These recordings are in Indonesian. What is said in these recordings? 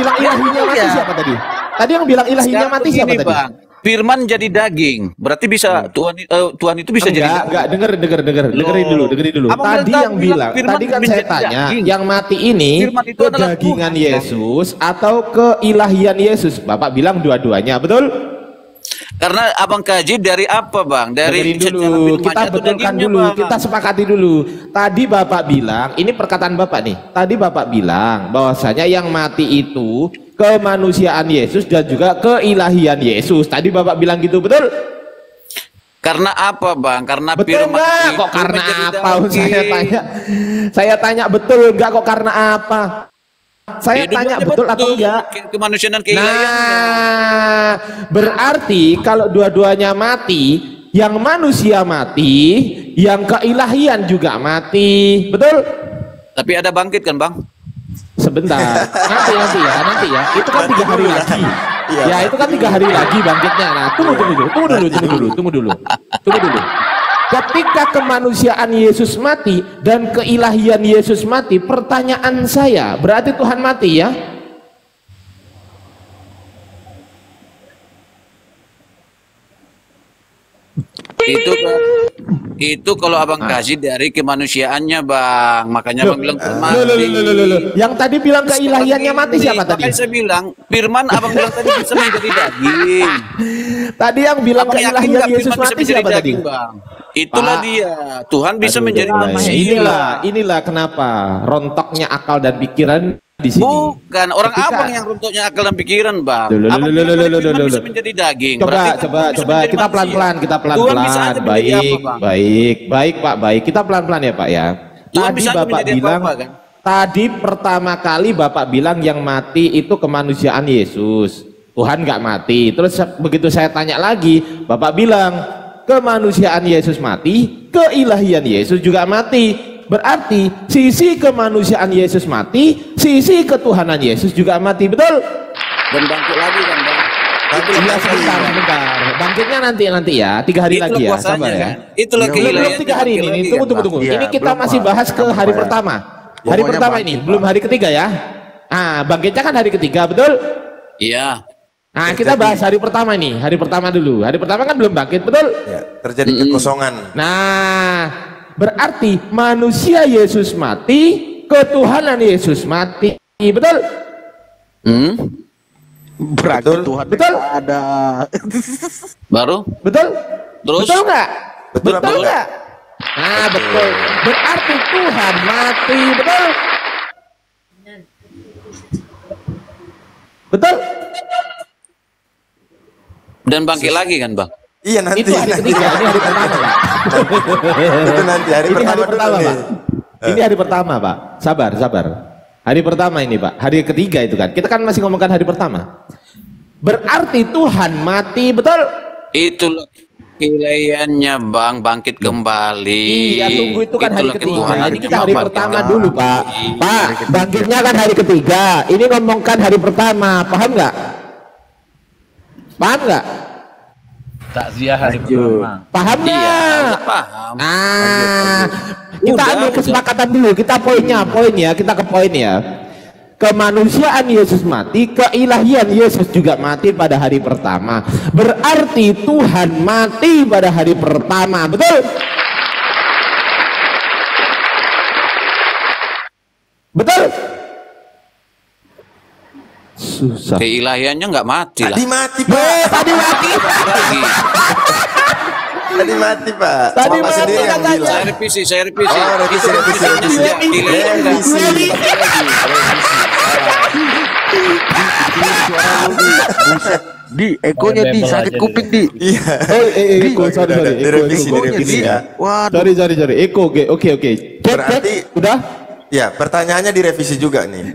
bilang ilahinya mati siapa tadi? Tadi yang bilang ilahinya mati siapa tadi? Bang, firman jadi daging, berarti bisa Tuhan itu bisa jadi daging. Enggak, dengerin dulu. Tadi yang bilang, tadi kan saya tanya, yang mati ini kedagingan Yesus atau keilahian Yesus? Bapak bilang dua-duanya, betul? Karena abang kaji dari apa bang? Dari dulu, kita betulkan dulu, kita sepakati dulu. Tadi Bapak bilang, ini perkataan Bapak nih. Tadi Bapak bilang bahwasanya yang mati itu kemanusiaan Yesus dan juga keilahian Yesus. Tadi Bapak bilang gitu, betul? Karena apa bang? Karena betul enggak? Kok karena apa? Saya tanya betul enggak kok karena apa? Saya tanya betul atau enggak? Kemanusiaan dan keilahian. Nah, berarti kalau dua-duanya mati, yang manusia mati, yang keilahian juga mati, betul? Tapi ada bangkit kan bang? Sebentar, nanti ya. Itu kan 3 hari lagi. Ya itu kan 3 hari lagi bangkitnya. Nah, tunggu dulu. Ketika kemanusiaan Yesus mati dan keilahian Yesus mati, pertanyaan saya, berarti Tuhan mati ya? Itu kalau abang kasih dari kemanusiaannya bang, makanya abang bilang mati. Yang tadi bilang keilahiannya mati siapa tadi? Makanya saya bilang firman abang bilang tadi bisa menjadi daging. Tadi yang bilang keilahian Yesus mati siapa tadi? Bang? Itulah dia, Tuhan bisa menjadi manusia. Inilah kenapa rontoknya akal dan pikiran di sini. Bukan orang abang yang rontoknya akal dan pikiran bang. Abang bisa menjadi daging. Coba kita pelan-pelan. Baik Pak. Kita pelan-pelan ya Pak ya. Tadi Bapak bilang tadi pertama kali Bapak bilang yang mati itu kemanusiaan Yesus. Tuhan nggak mati. Terus begitu saya tanya lagi, Bapak bilang kemanusiaan Yesus mati, keilahian Yesus juga mati. Berarti sisi kemanusiaan Yesus mati, sisi ketuhanan Yesus juga mati, betul? Dan bangkit lagi kan bang? Iya sebentar. Bangkitnya nanti ya, 3 hari lagi ya, sabar ya. Itulah belum 3 hari ini. Tunggu. Ini kita masih bahas ke hari pertama. Hari pertama ini, belum hari ketiga ya. Ah, bangkitnya kan hari ketiga, betul? Iya. Nah, kita bahas hari pertama ini. Hari pertama dulu. Hari pertama kan belum bangkit, betul? Ya, terjadi kekosongan. Nah, berarti manusia Yesus mati, ketuhanan Yesus mati, betul? Berarti Tuhan betul? Ada. Baru? Betul? Terus? Betul nggak? Betul nggak? Nah, betul. Berarti Tuhan mati, betul? Betul? Dan bangkit lagi kan bang? Iya nanti. Itu hari ketiga, ini hari pertama Pak. Itu nanti hari pertama Pak. Ini hari pertama Pak. Sabar. Hari pertama ini Pak. Hari ketiga itu kan. Kita kan masih ngomongkan hari pertama. Berarti Tuhan mati, betul? Itulah keilahiannya bang, bangkit kembali. Iya, tunggu itu kan hari ketiga. Ini kita hari pertama dulu Pak. Pak, bangkitnya kan hari ketiga. Ini ngomongkan hari pertama. Paham nggak? Takziah hari pertama. Paham nggak? Iya, paham. Nah, kita ambil kesepakatan dulu. Kita kita ke poin ya. Kemanusiaan Yesus mati, keilahian Yesus juga mati pada hari pertama. Berarti Tuhan mati pada hari pertama, betul? Betul? Susah. Keilahiannya nggak mati lah. Tadi mati Pak. Tadi mati. Tadi mati Pak. Tadi Bapak mati sendiri yang katanya. bilang. Saya revisi. Oh, revisi. Di ekonya di sakit kuping di. Iya. Eko, sorry. Direvisi ya. Sorry. Eko, oke. Berarti udah? Ya, pertanyaannya direvisi juga nih.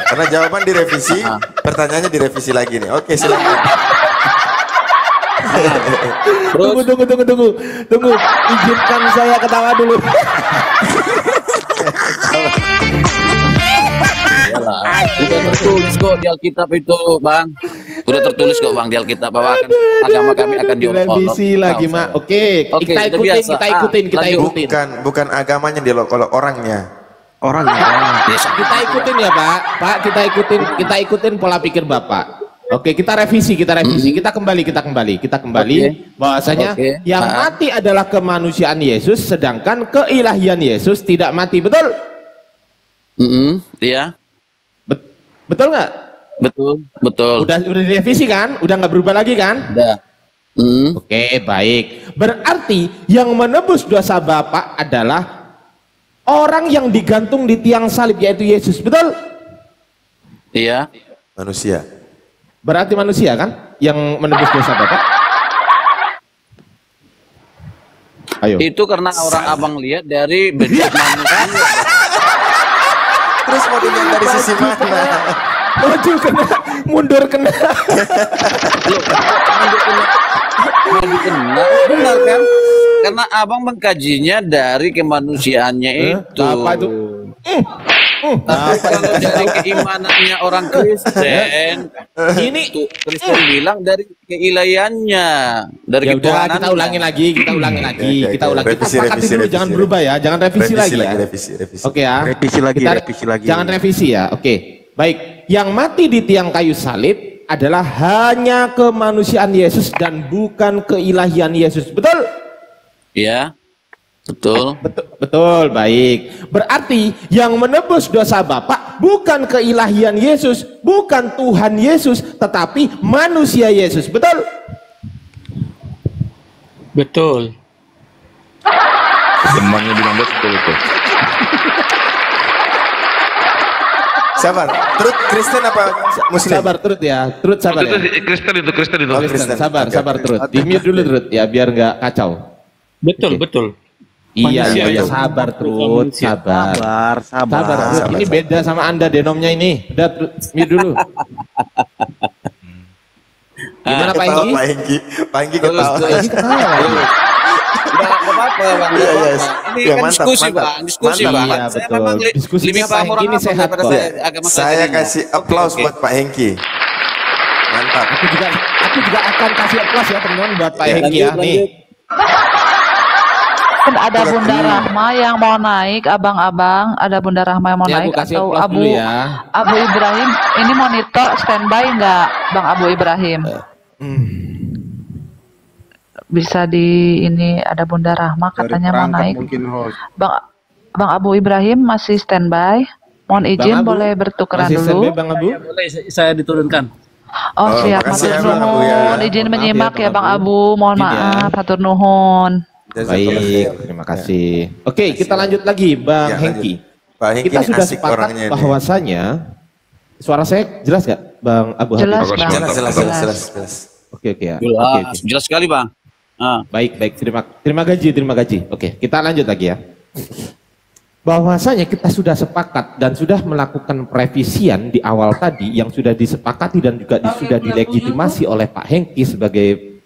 Karena jawaban direvisi, pertanyaannya direvisi lagi nih. Oke, silakan. Tunggu. Izinkan saya ketawa dulu. Sudah tertulis kok di Alkitab itu bang. Sudah tertulis kok bang di Alkitab bahwa agama kami akan direvisi lagi mak. Oke, kita ikutin. Bukan agamanya diolok, kalau orangnya. orangnya. Kita ikutin ya Pak. Pak, kita ikutin pola pikir Bapak. Oke, kita revisi. Kita kembali bahwasanya yang mati adalah kemanusiaan Yesus, sedangkan keilahian Yesus tidak mati, betul? Iya. Betul nggak? Betul. Udah direvisi kan? Udah nggak berubah lagi kan? Udah. Oke, baik. Berarti yang menebus dosa Bapak adalah orang yang digantung di tiang salib, yaitu Yesus, betul? Iya. Manusia. Berarti manusia kan yang menebus dosa Bapak? Ayo. Itu karena orang abang lihat dari bentuk manusia. Terus mau dilihat dari sisi mana? Maju kena, mundur kena. Benar kan? Karena abang mengkajinya dari kemanusiaannya itu. Apa itu? Tapi kalau dari keimanannya orang Kristen, Ini Kristen bilang dari keilahiannya, dari ya udah, ketuhanan. kita ulangi lagi. Oke, Kita ulangi. revisi, Sepakati dulu, revisi. jangan berubah ya, jangan revisi lagi ya. Revisi. Oke ya. Revisi lagi, Kita- revisi lagi. Jangan revisi ya. Oke. Baik, yang mati di tiang kayu salib adalah hanya kemanusiaan Yesus dan bukan keilahian Yesus. Betul? Iya, betul. Betul, baik. Berarti yang menebus dosa Bapak bukan keilahian Yesus, bukan Tuhan Yesus, tetapi manusia Yesus. Betul? Betul. Temannya bilang betul itu. Sabar. Truth Kristen apa Muslim? Sabar Trut ya. Trut sabar ya. Kristen itu. Oh, Kristen, Kristen. sabar, Oke, sabar oke. Trut. Di mute dulu Trut ya biar nggak kacau. Betul, Oke. betul. Iya, Manusia iya, itu. sabar Trut, sabar. Sabar. Trut. Ini beda sama Anda denomnya ini. Udah Trut, mute dulu. Gimana Pak Ketawa Enggi? Pak Enggi ketawa. Enggi ketawa. Nggak apa-apa, Bang. Iya, iya. Ini Ya, kan mantap, diskusi, mantap. Bang. Diskusi, Mantap, Bang. iya, Saya betul. memang Diskusinya lebih Pak paham Hengki orang ini Arab sehat daripada kok. agama Saya lainnya. kasih applause Oke. buat Pak Hengki. Mantap. Aku juga akan kasih applause ya teman-teman buat Pak Ya, Hengki ya. Nih. Ada Bunda Rahma yang mau naik, abang-abang, ada Bunda Rahma yang mau Ini aku naik kasih atau applause Abu dulu ya. Abu Ibrahim. Ini monitor standby nggak, Bang Abu Ibrahim? Bisa di ini ada Bunda Rahma katanya mau naik. Bang Abu Ibrahim masih standby. Mohon izin Bang Abu, boleh bertukeran masih standby, dulu. Bang Abu? Boleh saya diturunkan. Oh, siap, makasih matur ya, Bang Abu ya. nuhun. Izin Maaf menyimak ya, ya, Bang Bang Abu. Mohon Izin ya. maaf, matur nuhun. Baik, terima kasih. Oke, kita lanjut lagi Bang Ya, Hengki. Pak Hengki Kita ini sudah asik sepakat orangnya ini. bahwasanya suara saya jelas nggak, Bang Abu Habib? Jelas, Bagus, Bang. mantap. Jelas. Oke ya. Oke. Jelas sekali, Bang. Baik. Terima gaji. Oke, kita lanjut lagi ya. Bahwasanya kita sudah sepakat dan sudah melakukan revisian di awal tadi yang sudah disepakati dan juga sudah dilegitimasi oleh Pak Hengki sebagai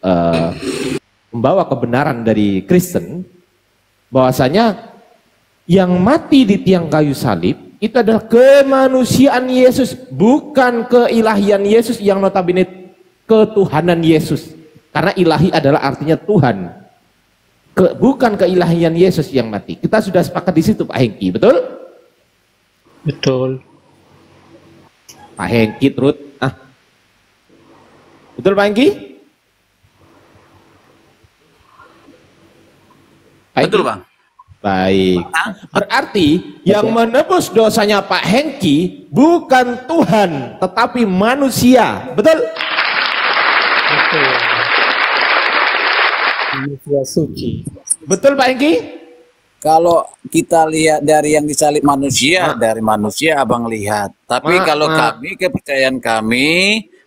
membawa kebenaran dari Kristen, bahwasanya yang mati di tiang kayu salib itu adalah kemanusiaan Yesus, bukan keilahian Yesus yang notabene ketuhanan Yesus. Karena ilahi adalah artinya Tuhan. Bukan keilahian Yesus yang mati. Kita sudah sepakat di situ Pak Hengki, betul? Betul. Pak Hengki Trut. Betul Pak Hengki? Pak Hengki? Betul, Bang. Baik. Berarti yang menebus dosanya Pak Hengki bukan Tuhan, tetapi manusia. Betul? Betul. Manusia suci. Betul Pak Hengki? Kalau kita lihat dari yang disalib manusia, dari manusia abang lihat. Tapi kalau kami, kepercayaan kami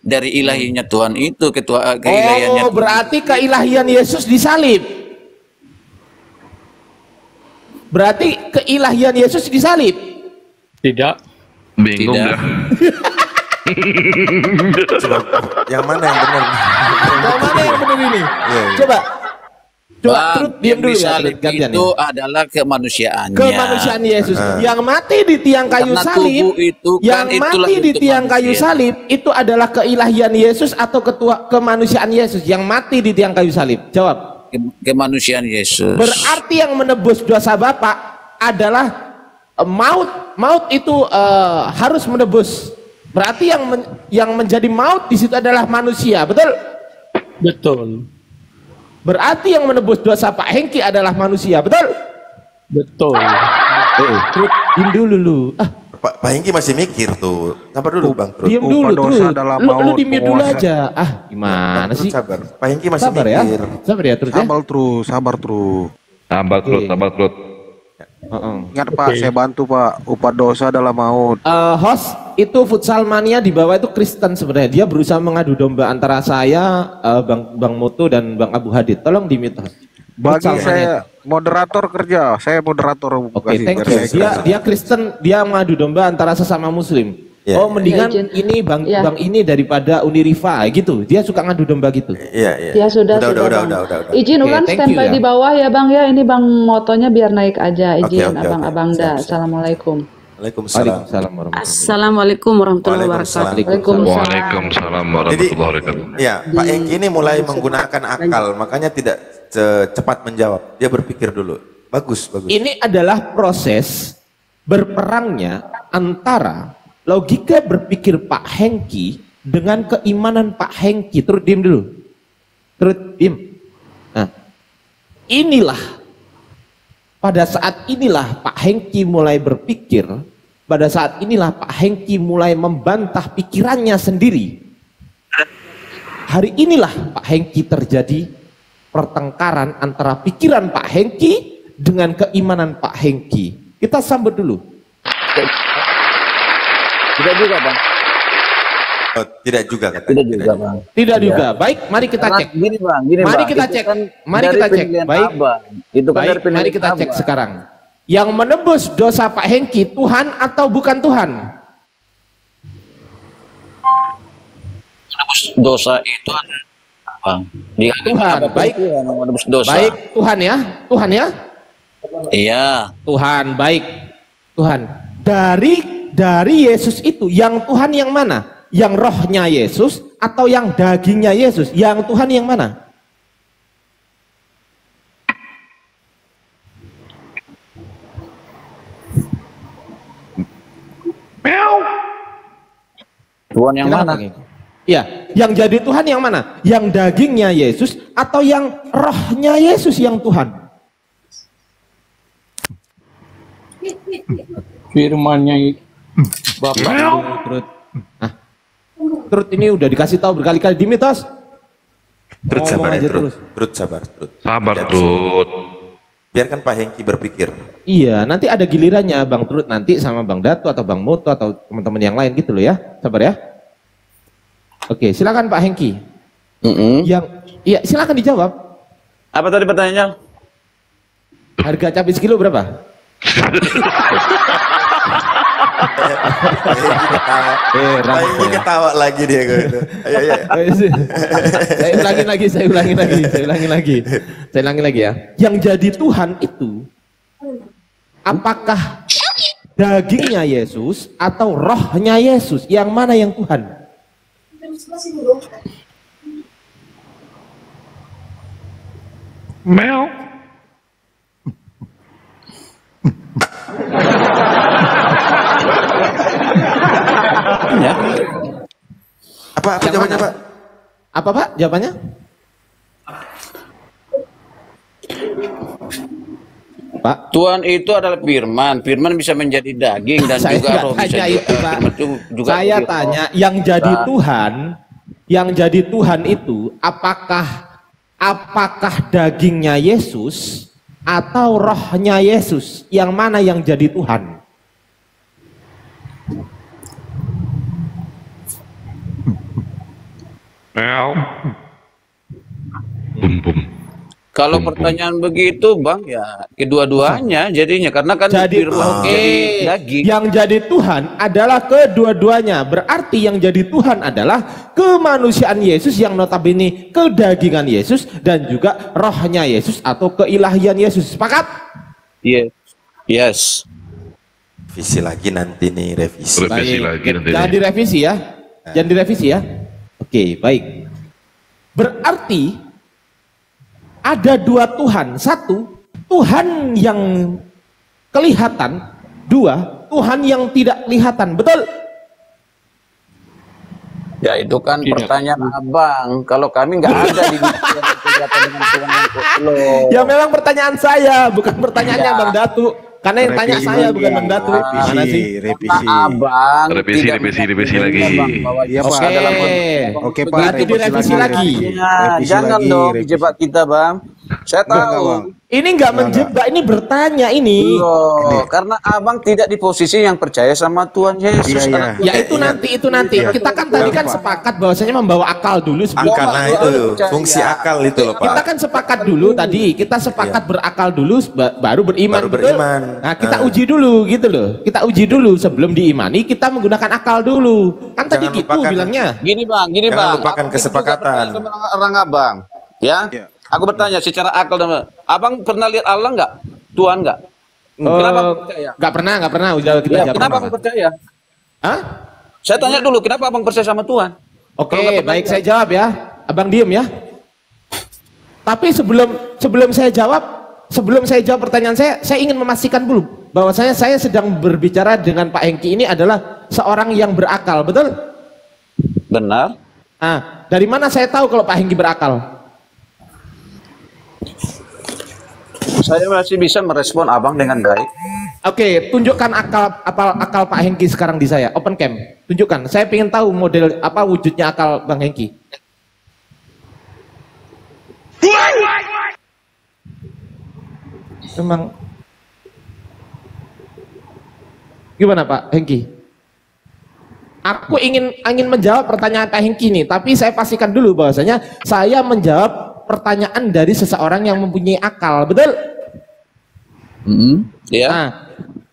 dari ilahinya Tuhan itu, keilahiannya Oh, berarti keilahian Yesus disalib. Berarti keilahian Yesus disalib. Tidak. Bingung Tidak. dah. Coba, yang mana yang benar? Yang mana yang benar ini? Iya. Coba. Coba Bang, Trut diam yang dulu ya. disalib Trut, gantian itu ya. adalah kemanusiaannya. Kemanusiaan Yesus yang mati di tiang kayu Karena salib, tubuh itu kan yang itulah mati di bentuk tiang kayu manusia. salib itu adalah keilahian Yesus atau kemanusiaan Yesus yang mati di tiang kayu salib? Jawab. Kemanusiaan Yesus. Berarti yang menebus dosa Bapak adalah maut itu harus menebus. Berarti yang menjadi maut di situ adalah manusia, betul? Betul. Berarti yang menebus dosa Pak Hengki adalah manusia, betul? Betul. Terus diam dulu lu. Pak Hengki masih mikir tuh. Sabar dulu Bang Trud. Diam dulu terus. Lu diam dulu aja. Gimana Bang, sih? Sabar. Pak Hengki masih Sabar mikir. ya. Sabar ya terus ya. Sabar terus, sabar terus. Sabar terus. Ingat Pak, saya bantu Pak. Upah dosa adalah maut. Host itu futsal mania di bawah itu Kristen sebenarnya. Dia berusaha mengadu domba antara saya, Bang Moto dan Bang Abu Hadid. Tolong di-mute, host. Bagi Futsal saya moderator kerja, saya moderator. Oke, thank you. Dia Kristen, dia mengadu domba antara sesama Muslim. Yeah. Oh, mendingan ini bang ini daripada Uniriva gitu. Dia suka ngadu domba gitu. Iya. Ya sudah. Udah. Izin Oke, Ulan thank standby you, ya. di bawah ya Bang ya. Ini Bang motonya biar naik aja. Izin Oke. Abang-abang dah. Siap. Assalamualaikum. Waalaikumsalam. Assalamualaikum warahmatullahi wabarakatuh. Waalaikumsalam warahmatullahi wabarakatuh. Ya, Pak Hengki ini mulai menggunakan akal, makanya tidak cepat menjawab. Dia berpikir dulu. Bagus. Ini adalah proses berperangnya antara logika berpikir Pak Hengki dengan keimanan Pak Hengki. Terus diam dulu. Terus diam. Nah, inilah pada saat inilah Pak Hengki mulai berpikir, pada saat inilah Pak Hengki mulai membantah pikirannya sendiri. Hari inilah Pak Hengki terjadi pertengkaran antara pikiran Pak Hengki dengan keimanan Pak Hengki. Kita sambut dulu. Tidak juga Bang. Oh, tidak juga kata. Tidak juga Bang. Tidak juga. Baik, mari kita cek. Gini Bang. Mari kita cek. Mari kita cek. Baik. Itu kan Baik, mari kita cek sekarang. Yang menebus dosa Pak Hengki Tuhan atau bukan Tuhan? Menebus dosa itu Bang. Tuhan. Baik. Menebus dosa. Baik, Tuhan ya. Tuhan ya. Iya. Tuhan, baik. Tuhan. Dari Yesus itu yang Tuhan yang mana? Yang rohnya Yesus atau yang dagingnya Yesus? Yang Tuhan yang mana? Tuhan yang mana? Iya, yang jadi Tuhan yang mana? Yang dagingnya Yesus atau yang rohnya Yesus yang Tuhan? Firmannya Bapak Terus ini udah dikasih tahu berkali-kali di mitos. Terus sabar ya, terus. Terus sabar. Sabar Trud. Biarkan Pak Hengki berpikir. Iya, nanti ada gilirannya Bang Trud nanti sama Bang Datu atau Bang Moto atau teman-teman yang lain gitu loh ya. Sabar ya. Oke, silakan Pak Hengki. Iya, silakan dijawab. Apa tadi pertanyaannya? Harga cabai sekilo berapa? Pak Hengki ketawa lagi dia gitu. Ayo. Saya ulangi lagi ya. Yang jadi Tuhan itu apakah dagingnya Yesus atau rohnya Yesus? Yang mana yang Tuhan? Mel. Ya. Apa jawabannya Pak? Apa Pak jawabannya? Pak, Tuhan itu adalah firman. Firman bisa menjadi daging dan saya juga roh bisa tanya itu Pak. juga Saya tanya yang jadi Tuhan itu apakah dagingnya Yesus atau rohnya Yesus? Yang mana yang jadi Tuhan? Mel. Bum. Kalau pertanyaan begitu Bang ya kedua-duanya jadinya karena kan Jadi firman jadi daging. yang jadi Tuhan adalah kedua-duanya. Berarti yang jadi Tuhan adalah kemanusiaan Yesus yang notabene kedagingan Yesus dan juga rohnya Yesus atau keilahian Yesus. Sepakat? Yes. Revisi lagi nanti nih revisi. Revisi lagi nanti. Jangan direvisi ya. Jangan direvisi ya. Oke, baik. Berarti ada dua Tuhan. Satu, Tuhan yang kelihatan Dua, Tuhan yang tidak kelihatan. Betul? Ya itu kan pertanyaan abang. Kalau kami nggak ada di kelihatan dengan Tuhan yang loh. Ya memang pertanyaan saya, bukan pertanyaannya Bang Datu. Karena yang tanya saya bukan Bang Datu. Mana sih? Revisi. Abang. Revisi lagi. Iya Pak. Oke Pak. Berarti direvisi lagi. Jangan dong dijebak kita, Bang. Saya tahu. Ini nggak menjebak, ini bertanya ini. Loh, karena abang tidak di posisi yang percaya sama Tuhan Yesus. Ya itu nanti. Kita kan tadi kan sepakat bahwasanya membawa akal dulu sebelum. Karena itu fungsi akal itu loh Pak. Kita kan sepakat dulu tadi. Kita sepakat berakal dulu, baru beriman. Baru beriman. Nah kita uji dulu gitu loh. Kita uji dulu sebelum diimani. Kita menggunakan akal dulu. Kan tadi gitu bilangnya. Gini bang. Jangan lupakan kesepakatan. Orang abang, ya. Aku bertanya secara akal, abang pernah lihat Allah nggak? Tuhan nggak? Kenapa abang percaya? Nggak pernah. Udah kita jawab. Kenapa abang percaya? Hah? Saya tanya dulu, kenapa abang percaya sama Tuhan? Oke, baik saya jawab ya. Abang diem ya. Tapi sebelum saya jawab pertanyaan saya ingin memastikan dulu bahwa saya sedang berbicara dengan Pak Hengki ini adalah seorang yang berakal, betul? Benar. Ah, dari mana saya tahu kalau Pak Hengki berakal? Saya masih bisa merespon abang dengan baik. Oke, tunjukkan akal Pak Hengki sekarang di saya. Open cam, tunjukkan. Saya ingin tahu model apa wujudnya akal Bang Hengki. Memang gimana Pak Hengki? Aku ingin menjawab pertanyaan Pak Hengki nih, tapi saya pastikan dulu bahwasanya saya menjawab pertanyaan dari seseorang yang mempunyai akal, betul? Iya. Nah,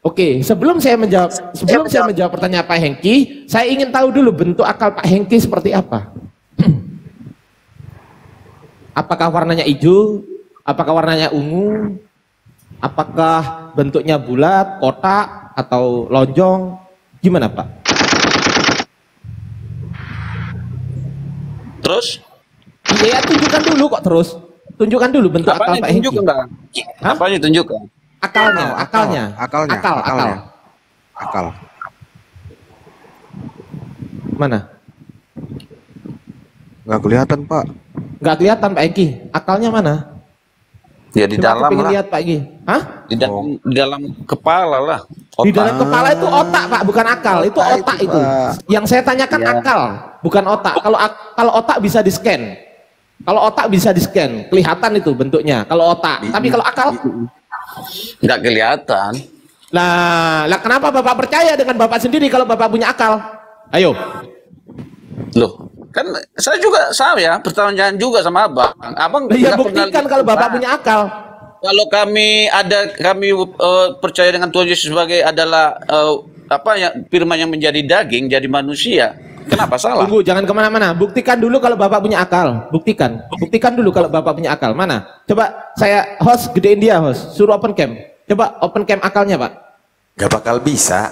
oke. Sebelum saya menjawab pertanyaan Pak Hengki, saya ingin tahu dulu bentuk akal Pak Hengki seperti apa. Apakah warnanya hijau? Apakah warnanya ungu? Apakah bentuknya bulat, kotak, atau lonjong? Gimana Pak? Terus? Iya, tunjukkan dulu kok terus. Tunjukkan dulu bentuk akal Pak Hengki. Apa yang ditunjukkan? Akalnya. Mana? Nggak kelihatan Pak. Nggak kelihatan Pak Hengki. Akalnya mana? Ya di Coba dalam lah. lihat Pak Hengki. Hah? Di dalam kepala lah. Di dalam kepala itu otak Pak, bukan akal. Itu otak itu. Yang saya tanyakan akal, bukan otak. Kalau otak bisa di-scan. Kalau otak bisa di-scan, kelihatan itu bentuknya. Kalau otak, tapi kalau akal nggak kelihatan. Lah kenapa Bapak percaya dengan Bapak sendiri kalau Bapak punya akal? Ayo. Loh, kan saya juga ya, pertanyaan juga sama abang. Abang ya buktikan kalau Bapak punya akal. Kalau kami percaya dengan Tuhan Yesus sebagai adalah firman yang menjadi daging, jadi manusia. Kenapa salah? Tunggu, jangan kemana-mana. Buktikan dulu kalau Bapak punya akal. Buktikan dulu kalau Bapak punya akal. Mana? Coba saya host, gedein dia host. Suruh open cam. Coba open cam akalnya Pak. Gak bakal bisa.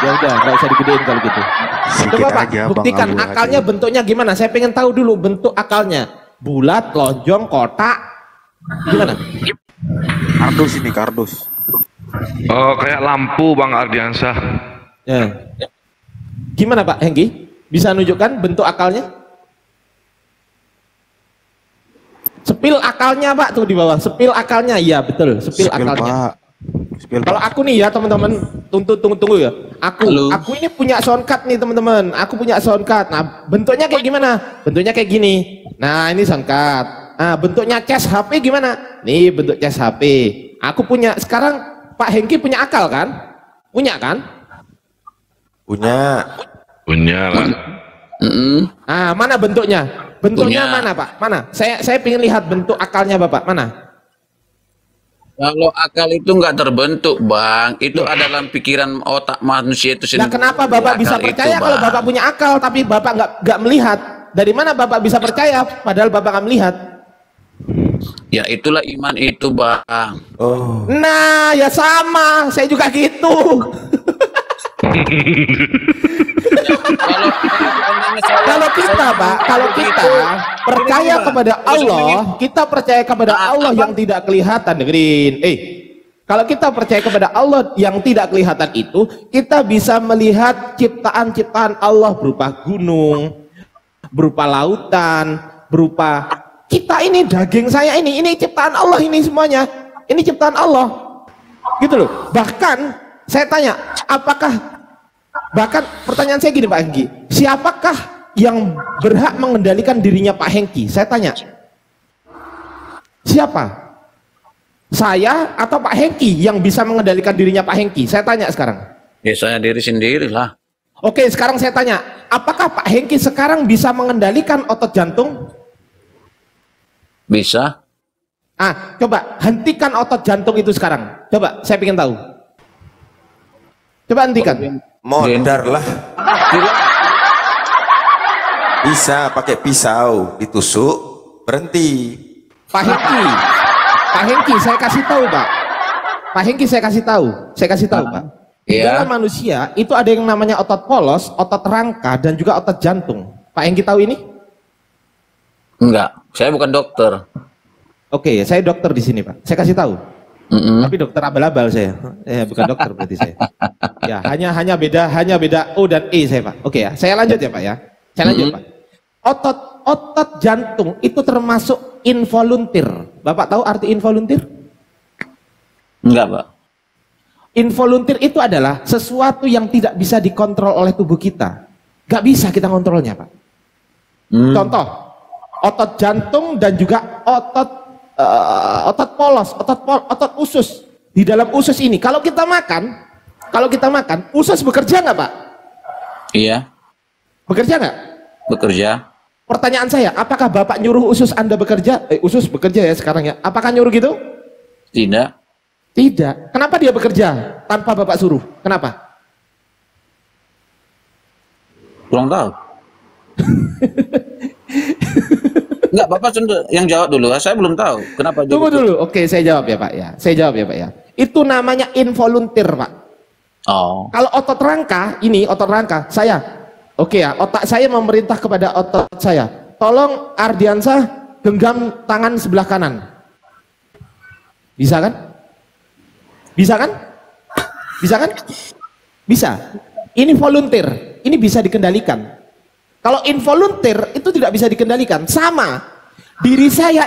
Ya udah, nggak usah digedein kalau gitu. Coba Pak, buktikan akalnya bentuknya gimana. Saya pengen tahu dulu bentuk akalnya. Bulat, lonjong, kotak. Gimana? Kardus ini, kardus. Oh, kayak lampu Bang Ardiansyah. Ya. Gimana Pak Hengki? Bisa nunjukkan bentuk akalnya? Sepil akalnya Pak tuh di bawah. Sepil akalnya, iya betul. Sepil akalnya. Kalau aku nih ya teman-teman, tunggu ya. Aku ini punya soundcard nih teman-teman. Aku punya soundcard. Nah bentuknya kayak gimana? Bentuknya kayak gini. Nah ini soundcard. Nah bentuknya case HP gimana? Nih bentuk case HP. Aku punya. Sekarang Pak Hengki punya akal kan? Punya kan? Punya lah. Ah, mana bentuknya? Bentuknya mana Pak? Mana? Saya pengen lihat bentuk akalnya Bapak. Mana? Kalau akal itu nggak terbentuk, Bang. Itu adalah pikiran otak manusia itu sendiri. Nah, kenapa Bapak bisa percaya kalau Bapak punya akal, tapi Bapak nggak melihat? Dari mana Bapak bisa percaya, padahal Bapak nggak melihat? Ya itulah iman itu, Bang. Oh. Nah, ya sama. Saya juga gitu. Kalau kita Pak, kalau kita percaya kepada Allah, kita percaya kepada Allah yang tidak kelihatan. Dengerin, Kalau kita percaya kepada Allah yang tidak kelihatan itu, kita bisa melihat ciptaan-ciptaan Allah berupa gunung, berupa lautan, berupa kita ini, daging saya ini ciptaan Allah ini semuanya. Ini ciptaan Allah. Gitu loh. Bahkan saya tanya, bahkan pertanyaan saya gini Pak Hengki, siapakah yang berhak mengendalikan dirinya Pak Hengki? Saya tanya. Siapa? Saya atau Pak Hengki yang bisa mengendalikan dirinya Pak Hengki? Saya tanya sekarang. Ya saya diri sendiri lah. Oke, sekarang saya tanya, apakah Pak Hengki sekarang bisa mengendalikan otot jantung? Bisa. Coba hentikan otot jantung itu sekarang. Coba, saya ingin tahu. Coba hentikan. Modar lah. Bisa pakai pisau, ditusuk, berhenti. Pak Hengki, saya kasih tahu Pak. Pak Hengki, saya kasih tahu Pak. Di dalam manusia itu ada yang namanya otot polos, otot rangka, dan juga otot jantung. Pak Hengki tahu ini? Enggak, saya bukan dokter. Oke, saya dokter di sini Pak. Saya kasih tahu. Tapi dokter abal-abal saya. Bukan dokter berarti saya. Ya, hanya beda O dan E saya Pak. Oke ya, saya lanjut ya Pak ya. Saya lanjut Pak. Otot jantung itu termasuk involuntir. Bapak tahu arti involuntir? Enggak, Pak. Involuntir itu adalah sesuatu yang tidak bisa dikontrol oleh tubuh kita. Gak bisa kita kontrolnya Pak. Contoh, otot jantung dan juga otot polos, otot usus. Di dalam usus ini, kalau kita makan, usus bekerja nggak Pak? Iya. Bekerja nggak? Bekerja. Pertanyaan saya, apakah Bapak nyuruh usus Anda bekerja? Usus bekerja ya sekarang ya. Apakah nyuruh gitu? Tidak. Tidak. Kenapa dia bekerja tanpa Bapak suruh? Kenapa? Kurang tahu. Enggak, Bapak yang jawab dulu. Saya belum tahu. Kenapa? Tunggu dulu. Oke, saya jawab ya Pak ya. Saya jawab ya Pak ya. Itu namanya involuntir Pak. Oh. Kalau otot rangka, saya. Oke ya, otak saya memerintah kepada otot saya. Tolong Ardiansah genggam tangan sebelah kanan. Bisa kan? Bisa kan? Bisa kan? Bisa. Ini volunteer. Ini bisa dikendalikan. Kalau involunteer itu tidak bisa dikendalikan. Sama. Diri saya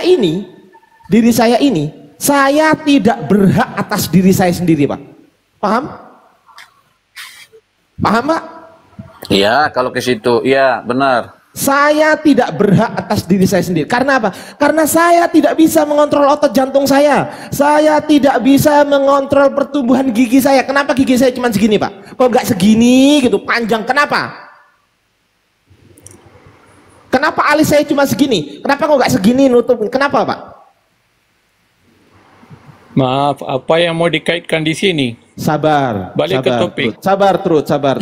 ini, saya tidak berhak atas diri saya sendiri, Pak. Paham? Paham, Pak? Iya, kalau ke situ, iya benar. Saya tidak berhak atas diri saya sendiri. Karena apa? Karena saya tidak bisa mengontrol otot jantung saya. Saya tidak bisa mengontrol pertumbuhan gigi saya. Kenapa gigi saya cuma segini, Pak? Kok nggak segini gitu, panjang? Kenapa? Kenapa alis saya cuma segini? Kenapa kok nggak segini nutupin? Kenapa, Pak? Maaf, apa yang mau dikaitkan di sini? Sabar. Balik ke topik. Sabar terus. Sabar.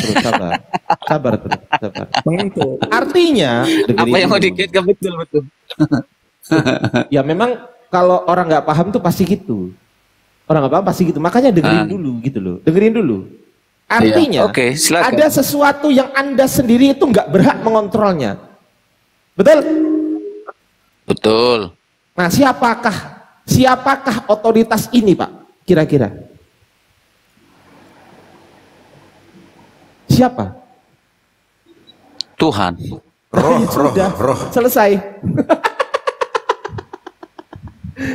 Mengantuk. Artinya, apa yang mau dikaitkan betul. Ya memang kalau orang nggak paham tuh pasti gitu. Orang nggak paham pasti gitu. Makanya dengerin dulu gitu loh. Dengerin dulu. Artinya, Oke, ada sesuatu yang Anda sendiri itu nggak berhak mengontrolnya. Betul? Betul. Nah, siapakah otoritas ini, Pak? Kira-kira? Siapa? Tuhan. Roh. Selesai.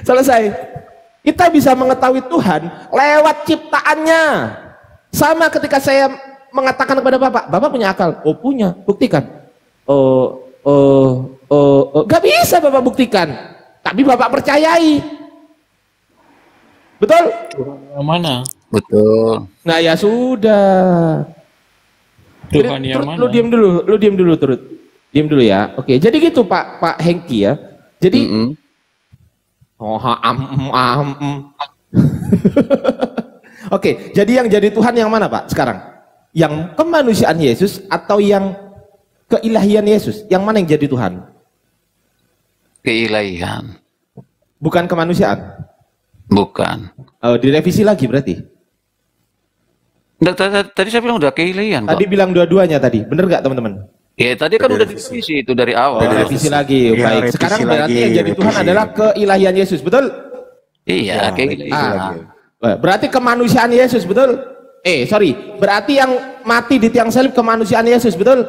Selesai. Kita bisa mengetahui Tuhan lewat ciptaannya. Sama ketika saya mengatakan kepada Bapak punya akal? Oh punya, buktikan. Gak bisa Bapak buktikan, tapi Bapak percayai. Betul? Yang mana? Betul. Nah ya sudah. Tuhan yang mana? Lu diam dulu Turut. Diam dulu ya. Oke, jadi gitu Pak Hengki ya. Jadi Oke, jadi yang jadi Tuhan yang mana Pak sekarang? Yang kemanusiaan Yesus atau yang keilahian Yesus? Yang mana yang jadi Tuhan? Keilahian. Bukan kemanusiaan? Bukan. Direvisi lagi berarti? Tadi saya bilang udah keilahian, Pak. Tadi bilang dua-duanya tadi, bener nggak teman-teman? Ya tadi kan udah direvisi itu dari awal. Direvisi lagi, baik. Sekarang berarti yang jadi Tuhan adalah keilahian Yesus, betul? Iya, keilahian. Berarti kemanusiaan Yesus, betul? Berarti yang mati di tiang salib kemanusiaan Yesus, betul?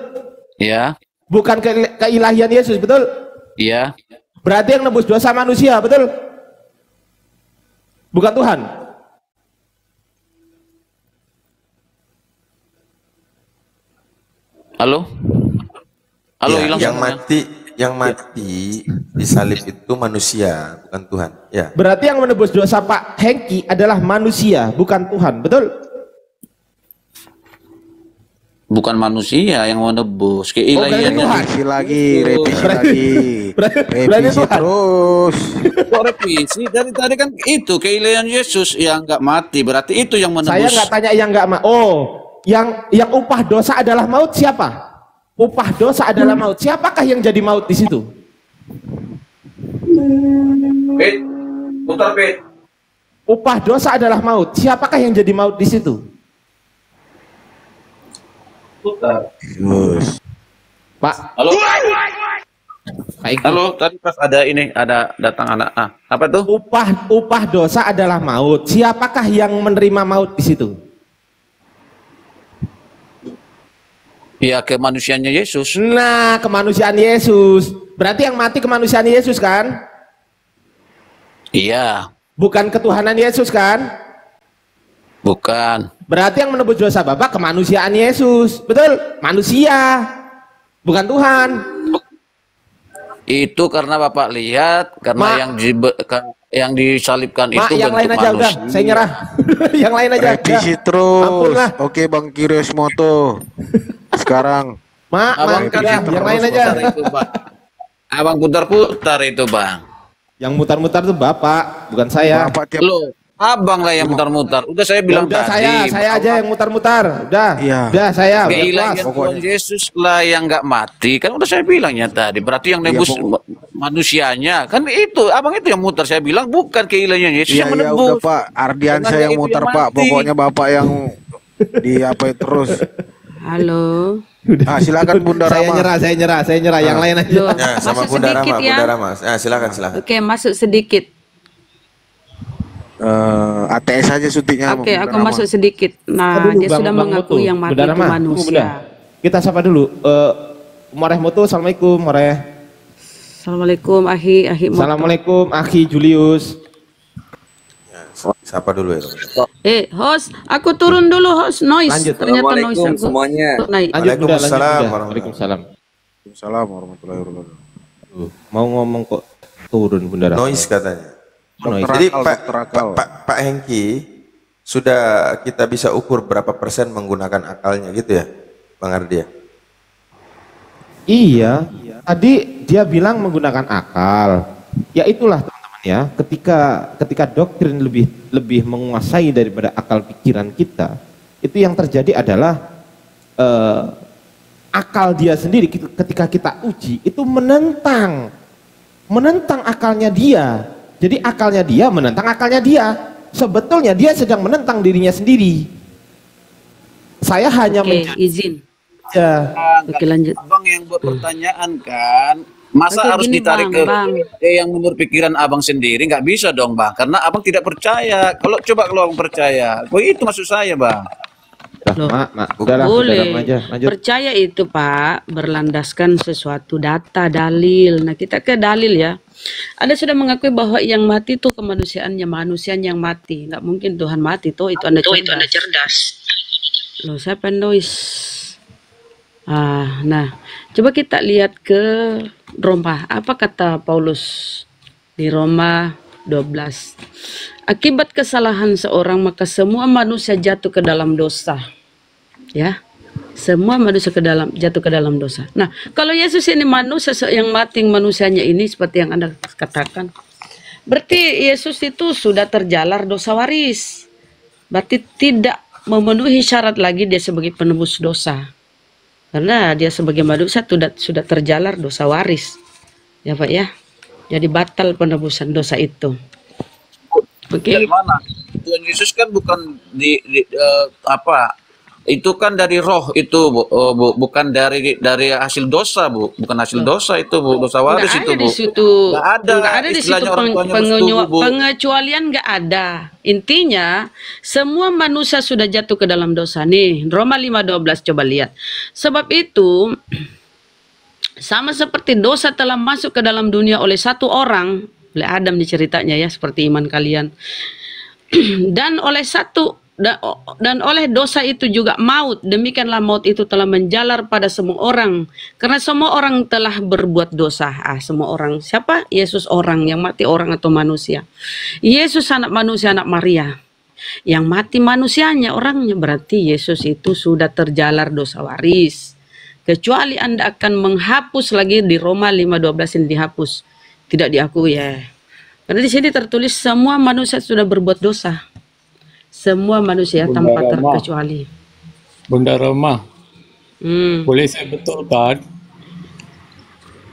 Iya. Bukan keilahian Yesus, betul? Iya. Berarti yang nebus dosa manusia, betul? Bukan Tuhan. Halo? Halo, Ya, hilang yang mati di salib itu manusia, bukan Tuhan. Ya. Berarti yang menebus dosa Pak Hengki adalah manusia, bukan Tuhan, betul? Bukan manusia yang menebus, keilahiannya. Revisi lagi. Revisi terus. Kok revisi? Dari tadi kan itu keilahian Yesus yang nggak mati, berarti itu yang menebus. Saya nggak tanya yang nggak yang upah dosa adalah maut siapa? Upah dosa adalah maut. Siapakah yang jadi maut di situ? Putar. Upah dosa adalah maut. Siapakah yang jadi maut di situ? Pak. Halo. Pak Iko. Halo, tadi pas ada datang anak. Apa tuh? Upah dosa adalah maut. Siapakah yang menerima maut di situ? Ya, kemanusiaannya Yesus. Nah, kemanusiaan Yesus. Berarti yang mati kemanusiaan Yesus kan? Iya. Bukan ketuhanan Yesus kan? Bukan. Berarti yang menebus dosa Bapak kemanusiaan Yesus. Betul? Manusia. Bukan Tuhan. Itu karena Bapak lihat karena yang disalibkan itu yang lain bentuk aja manusia. udah, saya nyerah. Yang lain aja. Revisi terus. Oke, Bang Kirismoto. Sekarang. Abang yang lain aja. Itu, Bang. Abang putar-putar itu, Bang. Yang mutar-mutar itu Bapak, bukan saya. Bapak tiap Loh, Abang lah yang mutar-mutar. Udah saya bilang udah tadi. saya aja yang mutar-mutar. Udah. Iya. Udah saya. Keilahian Tuhan Yesus lah yang nggak mati. Kan udah saya bilangnya tadi. Berarti yang nebus manusianya. Kan itu, Abang itu yang mutar. Saya bilang bukan keilahian Yesus yang Iya, menebus. udah Pak. Ardiansyah yang itu mutar yang Pak. mati. Pokoknya Bapak yang terus. Halo. Silakan Bunda Rama. Saya nyerah. Yang lain aja. Loh, Ya, sama masuk Bunda Rama, sedikit ya. Bunda Rama. Silakan. Oke, masuk sedikit. ATS aja syutingnya. Oke, aku masuk sedikit. Nah, dia sudah mengaku yang mati itu manusia. Kita sapa dulu. Moreh Mutu, assalamualaikum Moreh. Assalamualaikum, Ahi Mutu. Assalamualaikum, Akhi Julius. Sapa dulu ya. Host, aku turun dulu host, noise. Lanjut. Ternyata noise aku semuanya. naik. Waalaikumsalam. Waalaikumsalam warahmatullahi wabarakatuh. Mau ngomong kok turun Bunda Rama. Noise katanya. Noise. Jadi Pak Hengki sudah kita bisa ukur berapa persen menggunakan akalnya gitu ya, Bang Ardia? Iya. Tadi dia bilang menggunakan akal. Ya itulah teman-teman ya. Ketika doktrin lebih menguasai daripada akal pikiran kita, itu yang terjadi adalah akal dia sendiri ketika kita uji itu menentang akalnya dia. Jadi akalnya dia menentang akalnya dia. Sebetulnya dia sedang menentang dirinya sendiri. Saya hanya izin. Ya. Oke, lanjut. Abang yang buat pertanyaan kan, masa harus gini, ditarik Bang. yang menurut pikiran abang sendiri? Nggak bisa dong Bang, karena abang tidak percaya. Kalau abang percaya, itu maksud saya Bang. Loh, udahlah, boleh aja, lanjut. percaya itu Pak berlandaskan sesuatu data dalil. Nah kita ke dalil ya. Anda sudah mengakui bahwa yang mati itu kemanusiaannya, manusia yang mati. Nggak mungkin Tuhan mati tuh itu Anda cerdas. Loh siapa noise? Nah coba kita lihat ke Roma. Apa kata Paulus di Roma 12? Akibat kesalahan seorang maka semua manusia jatuh ke dalam dosa. Ya, semua manusia jatuh ke dalam dosa. Nah, kalau Yesus ini manusia yang mati manusianya ini seperti yang Anda katakan, berarti Yesus itu sudah terjalar dosa waris. Berarti tidak memenuhi syarat lagi dia sebagai penebus dosa. Karena dia sebagai manusia sudah terjalar dosa waris. Ya Pak ya. Jadi batal penebusan dosa itu. Oke. Dari mana? Tuhan Yesus kan bukan Itu kan dari roh itu, Bu. Bu. Bukan dari hasil dosa, Bu. Bukan hasil dosa itu, Bu. Dosa waris itu, Bu. Nggak ada. Nggak ada di situ pengecualian, nggak ada. Intinya semua manusia sudah jatuh ke dalam dosa. Nih, Roma 5:12 coba lihat. Sebab itu sama seperti dosa telah masuk ke dalam dunia oleh satu orang, oleh Adam diceritanya ya, seperti iman kalian. Dan oleh dosa itu juga maut, demikianlah maut itu telah menjalar pada semua orang, karena semua orang telah berbuat dosa. Semua orang, siapa? Yesus orang, yang mati orang atau manusia. Yesus anak manusia, anak Maria, yang mati manusianya, orangnya, berarti Yesus itu sudah terjalar dosa waris. Kecuali Anda akan menghapus lagi, di Roma 5:12 ini dihapus, tidak diakui ya. Karena di sini tertulis semua manusia sudah berbuat dosa. Semua manusia tanpa terkecuali. Bunda Roma, boleh saya betulkan?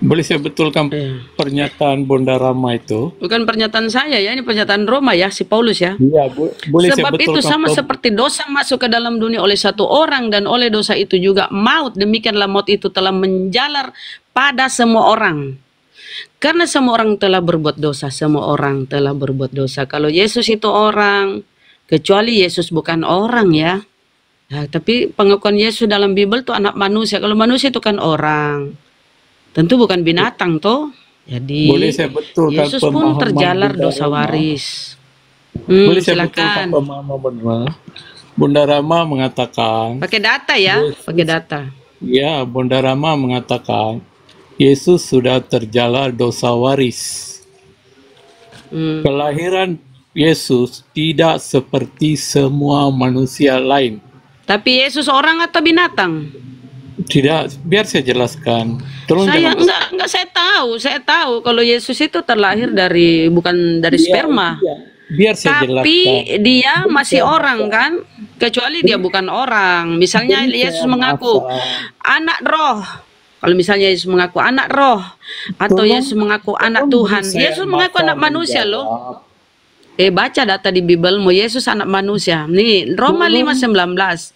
Boleh saya betulkan pernyataan Bunda Roma itu? Bukan pernyataan saya ya, ini pernyataan Roma ya, si Paulus ya. Iya, boleh Sebab saya itu sama seperti dosa masuk ke dalam dunia oleh satu orang, dan oleh dosa itu juga maut, demikianlah maut itu telah menjalar pada semua orang. Karena semua orang telah berbuat dosa, semua orang telah berbuat dosa. Kalau Yesus itu orang, kecuali Yesus bukan orang ya. Nah, tapi pengakuan Yesus dalam Bible itu anak manusia. Kalau manusia itu kan orang, tentu bukan binatang toh. Jadi boleh saya betulkan Yesus pun terjalar dosa waris. Boleh saya Silakan. betulkan pemahaman Bunda Rama mengatakan. Pakai data ya, pakai data. Ya, Bunda Rama mengatakan Yesus sudah terjalar dosa waris. Kelahiran Yesus tidak seperti semua manusia lain. Tapi Yesus orang atau binatang? Tidak, biar saya jelaskan. Tolong saya enggak, saya tahu kalau Yesus itu terlahir bukan dari sperma. Biar saya jelaskan. Tapi dia masih orang kan? Kecuali dia bukan orang. Misalnya Yesus mengaku anak roh. Kalau misalnya Yesus mengaku anak roh, atau Yesus mengaku anak Tuhan. Yesus mengaku anak manusia loh. Baca data di Bibelmu, Yesus anak manusia. Nih, Roma 5:19.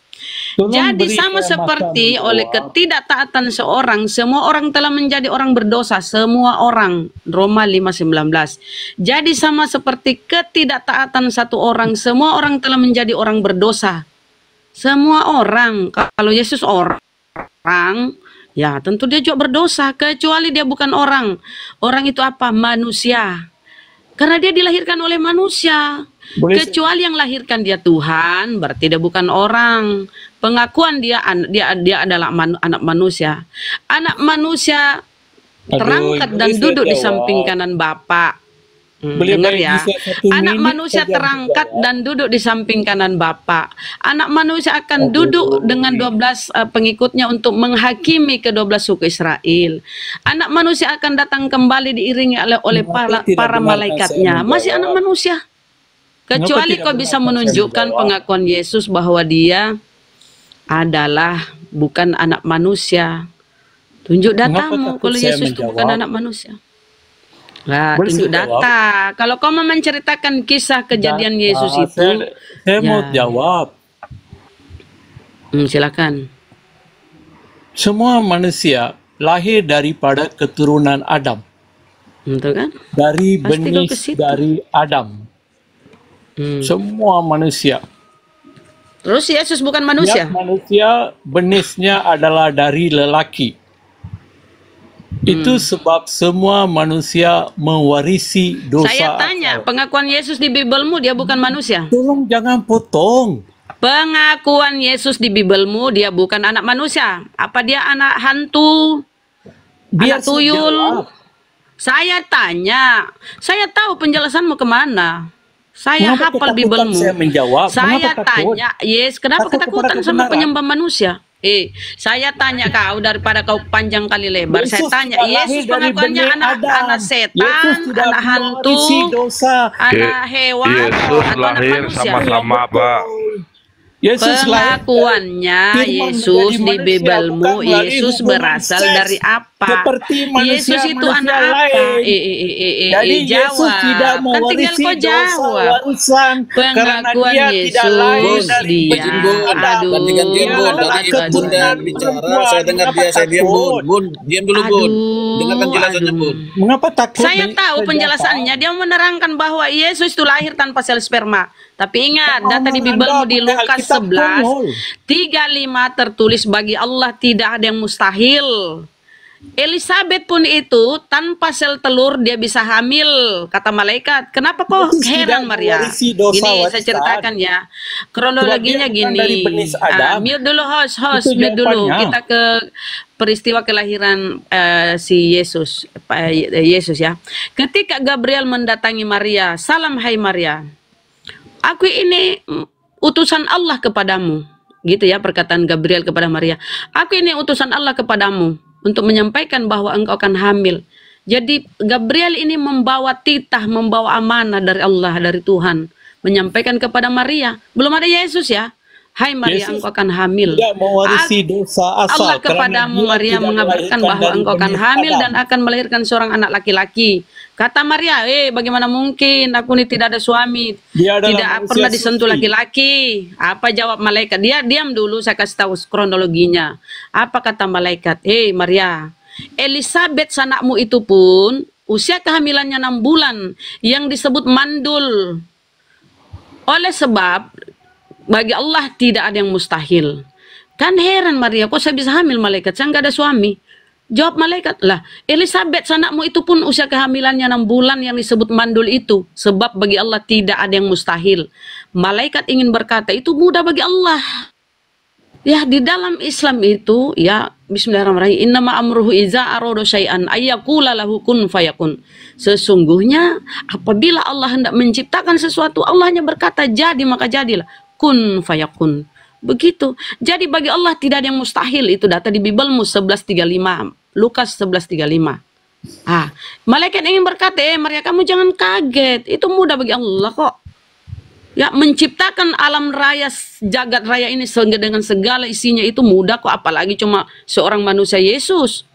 Jadi sama seperti oleh ketidaktaatan seorang, semua orang telah menjadi orang berdosa. Semua orang. Roma 5:19. Jadi sama seperti ketidaktaatan satu orang, semua orang telah menjadi orang berdosa. Semua orang. Kalau Yesus orang, ya tentu dia juga berdosa. Kecuali dia bukan orang. Orang itu apa? Manusia. Karena dia dilahirkan oleh manusia. Kecuali yang lahirkan dia Tuhan, berarti dia bukan orang. Pengakuan dia adalah anak manusia. Anak manusia terangkat dan duduk di samping kanan Bapa. Dengar ya. Anak manusia terangkat dan duduk di samping kanan Bapa. Anak manusia akan duduk dengan 12 pengikutnya untuk menghakimi ke-12 suku Israel. Anak manusia akan datang kembali diiringi oleh para malaikatnya. Masih anak manusia. Kecuali kau bisa menunjukkan pengakuan Yesus bahwa dia adalah bukan anak manusia. Tunjuk datamu kalau Yesus itu bukan anak manusia. Nah, tunjuk data. Kalau kau mau menceritakan kisah kejadian Yesus itu, saya mau jawab. Silakan. Semua manusia lahir daripada keturunan Adam. Betul kan? Dari benih dari Adam. Semua manusia. Terus Yesus bukan manusia? Setiap manusia benihnya adalah dari lelaki. Itu sebab semua manusia mewarisi dosa. Saya tanya, pengakuan Yesus di Bibelmu dia bukan manusia? Tolong jangan potong. Pengakuan Yesus di Bibelmu dia bukan anak manusia. Apa dia anak hantu? Anak tuyul? Saya tanya. Saya tahu penjelasanmu kemana. Saya hafal Bibelmu. Saya menjawab. Saya tanya, kenapa ketakutan sama penyembah manusia? Saya tanya kau daripada kau panjang kali lebar. Saya tanya, Yesus pengakuannya anak setan, anak hantu, anak hewan, Yesus lahir sama-sama, Pak. Pengakuannya Yesus di Bibelmu, Yesus berasal dari apa? seperti Yesus itu manusia-manusia anak apa? lain. Jadi Yesus Jawab. tidak Kan tinggal mewarisi kau dosa jawab. warisan karena Pengakuan dia tidak lain Yesus dari dia. penjuru Adam. Aduh. Ganti-gantian Bun, tadi Bunda bicara, saya dengar dia, saya diam Bun. Bun, diam dulu Bun. Dengarkan jelasannya Bun. Mengapa takut? Saya tahu penjelasannya. Dia menerangkan bahwa Yesus itu lahir tanpa sel sperma. Tapi ingat, data di Bibelmu di Lukas 11, 35 tertulis bagi Allah tidak ada yang mustahil. Elizabeth pun itu tanpa sel telur dia bisa hamil, kata malaikat. Kenapa kok heran Maria? Gini saya ceritakan ya. Kronologinya gini. Mute dulu host, mute dulu. Kita ke peristiwa kelahiran si Yesus, Yesus ya. Ketika Gabriel mendatangi Maria, salam hai Maria. Aku ini utusan Allah kepadamu. Gitu ya perkataan Gabriel kepada Maria. Aku ini utusan Allah kepadamu untuk menyampaikan bahwa engkau akan hamil. Jadi Gabriel ini membawa titah, membawa amanah dari Allah, dari Tuhan, menyampaikan kepada Maria. Belum ada Yesus ya. Hai Maria, Yesus engkau akan hamil. Tidak mewarisi dosa asal. Allah kepadamu Maria mengabarkan bahwa engkau akan hamil dan akan melahirkan seorang anak laki-laki. Kata Maria, bagaimana mungkin? Aku ini tidak ada suami, tidak pernah disentuh laki-laki. Apa jawab malaikat? Dia diam dulu, saya kasih tahu kronologinya. Apa kata malaikat? Maria, Elizabeth sanakmu itu pun usia kehamilannya 6 bulan yang disebut mandul. Oleh sebab bagi Allah tidak ada yang mustahil. Kan heran Maria, kok saya bisa hamil malaikat? Saya nggak ada suami. Jawab malaikat, lah Elizabeth anakmu itu pun usia kehamilannya 6 bulan yang disebut mandul itu. Sebab bagi Allah tidak ada yang mustahil. Malaikat ingin berkata, itu mudah bagi Allah. Ya di dalam Islam itu, ya bismillahirrahmanirrahim, innama amruhu iza arodo syai'an ayyakula lahu kun fayakun. Sesungguhnya apabila Allah hendak menciptakan sesuatu, Allah hanya berkata jadi maka jadilah. Kun fayakun. Begitu. Jadi bagi Allah tidak ada yang mustahil. Itu data di Bibelmu 11:35. Lukas 11:35. Malaikat ingin berkata, Maria kamu jangan kaget. Itu mudah bagi Allah kok. Ya menciptakan alam raya, jagat raya ini dengan segala isinya itu mudah kok. Apalagi cuma seorang manusia Yesus.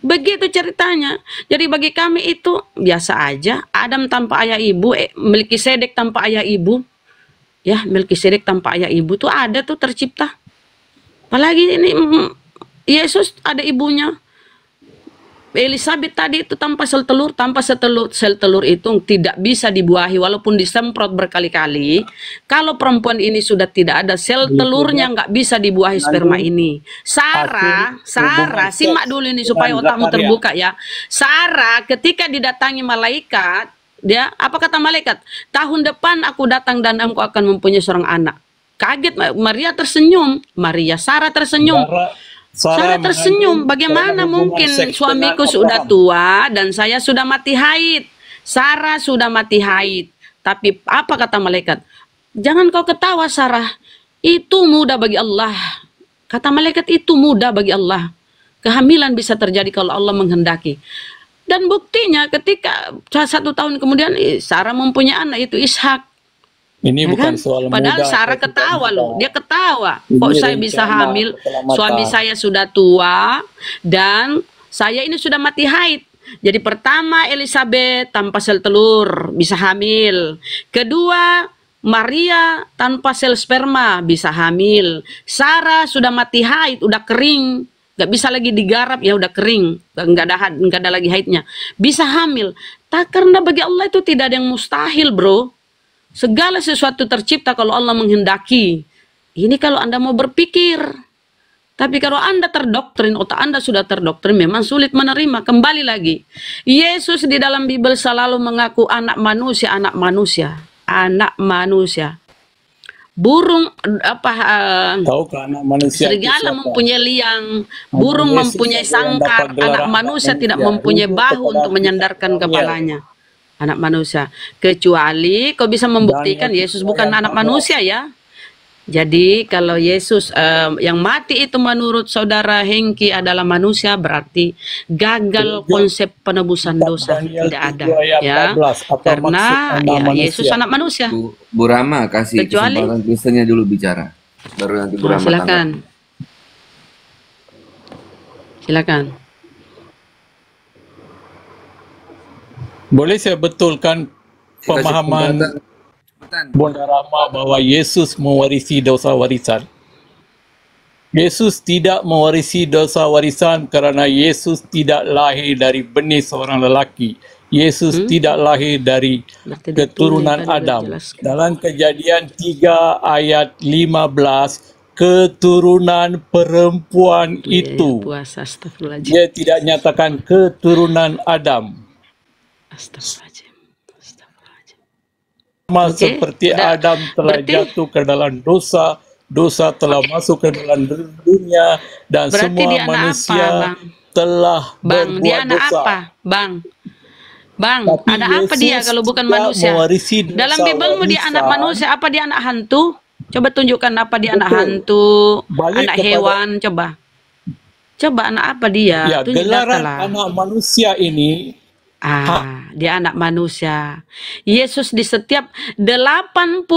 Begitu ceritanya. Jadi bagi kami itu biasa aja. Adam tanpa ayah ibu, Melkisedek tanpa ayah ibu. Ya, Melkisedek tanpa ayah ibu tuh ada tuh tercipta. Apalagi ini Yesus ada ibunya. Elizabeth tadi itu tanpa sel telur, sel telur itu tidak bisa dibuahi walaupun disemprot berkali-kali. Kalau perempuan ini sudah tidak ada sel telurnya, nggak bisa dibuahi sperma ini. Sarah, simak dulu ini supaya otakmu terbuka ya. Sarah ketika didatangi malaikat, dia apa kata malaikat? Tahun depan aku datang dan engkau akan mempunyai seorang anak. Kaget Maria tersenyum. Sarah tersenyum. Sarah tersenyum. Bagaimana mungkin suamiku sudah tua dan saya sudah mati haid. Sarah sudah mati haid. Tapi apa kata malaikat? Jangan kau ketawa Sarah. Itu mudah bagi Allah. Kata malaikat itu mudah bagi Allah. Kehamilan bisa terjadi kalau Allah menghendaki. Dan buktinya ketika 1 tahun kemudian Sarah mempunyai anak itu Ishak. Ini ya bukan kan? soal Padahal muda, Sarah ketawa loh. Dia ketawa. Kok saya bisa hamil? Suami saya sudah tua dan saya ini sudah mati haid. Jadi pertama Elizabeth tanpa sel telur bisa hamil. Kedua Maria tanpa sel sperma bisa hamil. Sarah sudah mati haid, udah kering. Gak bisa lagi digarap, ya udah kering, nggak ada lagi haidnya, bisa hamil. Tak, karena bagi Allah itu tidak ada yang mustahil bro. Segala sesuatu tercipta kalau Allah menghendaki. Ini kalau Anda mau berpikir. Tapi kalau Anda terdoktrin, otak Anda sudah terdoktrin, memang sulit menerima. Kembali lagi, Yesus di dalam Bible selalu mengaku anak manusia, anak manusia, anak manusia. Burung tahukah anak manusia serigala mempunyai liang, burung mempunyai sangkar, anak manusia tidak mempunyai bahu untuk menyandarkan kepalanya. Anak manusia, kecuali kau bisa membuktikan Yesus bukan anak manusia ya. Jadi kalau Yesus yang mati itu menurut saudara Hengki adalah manusia, berarti gagal konsep penebusan dosa, tidak ada ya, karena ya Yesus anak manusia. Bu Rama kasih kecuali kesempatan Kristennya dulu bicara, baru nanti Bu Rama silakan. Silakan. Boleh saya betulkan pemahaman Bunda Rama bahwa Yesus mewarisi dosa warisan? Yesus tidak mewarisi dosa warisan karena Yesus tidak lahir dari benih seorang lelaki. Yesus tidak lahir dari keturunan Adam. Dalam Kejadian 3 ayat 15, keturunan perempuan itu. Dia tidak nyatakan keturunan Adam. Sama seperti Adam telah jatuh ke dalam dosa, dosa telah masuk ke dalam dunia, dan semua manusia telah berbuat dia anak dosa. apa? Bang, ada apa dia kalau bukan manusia? Dalam Bibelmu dia anak manusia, apa dia anak hantu? Coba tunjukkan apa dia anak hantu, anak hewan, coba. Coba anak apa dia? Ya, gelaran anak manusia ini. Dia anak manusia. Yesus di setiap 84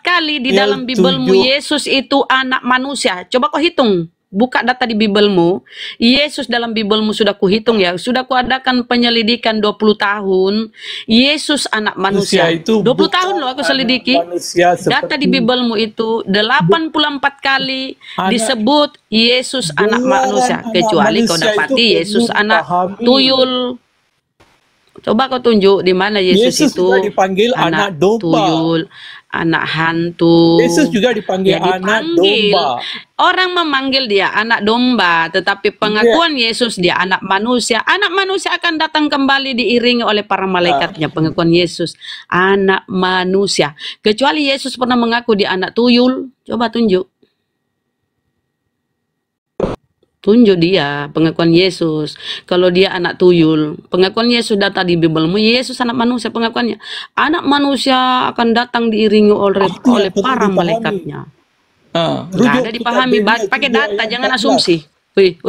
kali di dalam Bibelmu, Yesus itu anak manusia. Coba kau hitung. Buka data di Bibelmu. Yesus dalam Bibelmu sudah kuhitung ya. Sudah kuadakan penyelidikan 20 tahun. Yesus anak manusia. 20 tahun loh aku selidiki. Data di Bibelmu itu 84 kali disebut Yesus anak manusia. Kecuali kau dapati Yesus anak tuyul. Coba kau tunjuk di mana Yesus itu juga dipanggil anak domba. Tuyul, anak hantu. Yesus juga dipanggil anak domba. Orang memanggil dia anak domba, tetapi pengakuan Yesus dia anak manusia. Anak manusia akan datang kembali diiringi oleh para malaikatnya. Pengakuan Yesus anak manusia. Kecuali Yesus pernah mengaku dia anak tuyul. Coba tunjuk. Tunjuk dia pengakuan Yesus. Kalau dia anak tuyul, pengakuan Yesus data di Bibelmu, Yesus anak manusia pengakuannya. Anak manusia akan datang diiringi oleh para malaikatnya. Nggak ada dipahami, pakai data, jangan asumsi. Wih.